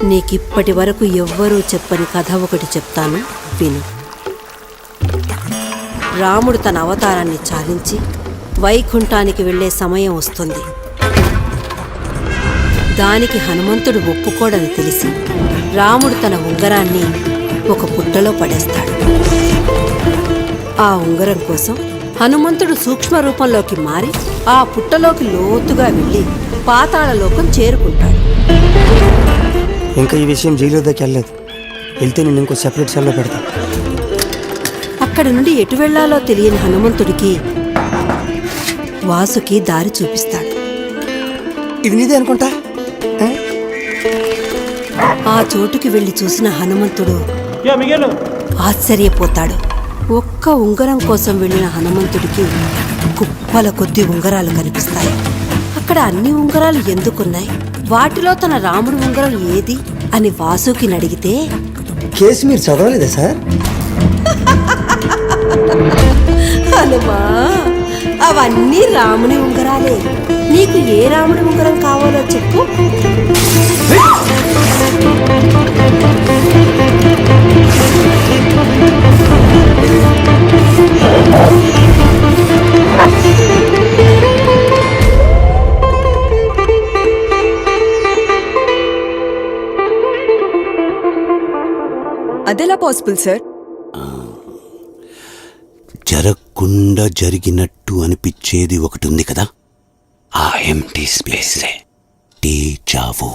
నీకిప్పటి వరకు ఎవ్వరూ చెప్పని కథ ఒకటి చెప్తాను, విను. రాముడు తన అవతారాన్ని చాలించి వైకుంఠానికి వెళ్లే సమయం వస్తుంది. దానికి హనుమంతుడు ఒప్పుకోడని తెలిసి రాముడు తన ఉంగరాన్ని ఒక పుట్టలో పడేస్తాడు. ఆ ఉంగరం కోసం హనుమంతుడు సూక్ష్మ రూపంలోకి మారి ఆ పుట్టలోకి లోతుగా వెళ్ళి పాతాళలోకం చేరుకుంటాడు. ఇంకా ఈ విషయం జైలు దగ్గరికి వెళ్ళలేదు. వెళ్తే నేను ఇంకో సెపరేట్ సెల్లో పెడతా. అక్కడి నుండి ఎటు వెళ్లాలో తెలియని హనుమంతుడికి వాసుకి దారి చూపిస్తాడు. ఇది నీదే అనుకుంటా. ఆ చోటుకి వెళ్లి చూసిన హనుమంతుడు ఆశ్చర్యపోతాడు. ఒక్క ఉంగరం కోసం వెళ్లిన హనుమంతుడికి కుప్పల కొద్ది ఉంగరాలు కనిపిస్తాయి. అక్కడ అన్ని ఉంగరాలు ఎందుకున్నాయి, వాటిలో తన రాముడి ఉంగరం ఏది అని వాసుకిని అడిగితే, కేసు మీరు చదవలేదా సార్? హనుమా, అవన్నీ రాముని ఉంగరాలే. నీకు ఏ రాముడి ఉంగరం కావాలో చెప్పు. అదెలా పాసిబుల్ సార్? జరగకుండా జరిగినట్టు అనిపించేది ఒకటి ఉంది కదా, ఆ ఎంటీ స్పేసే డేజా vu.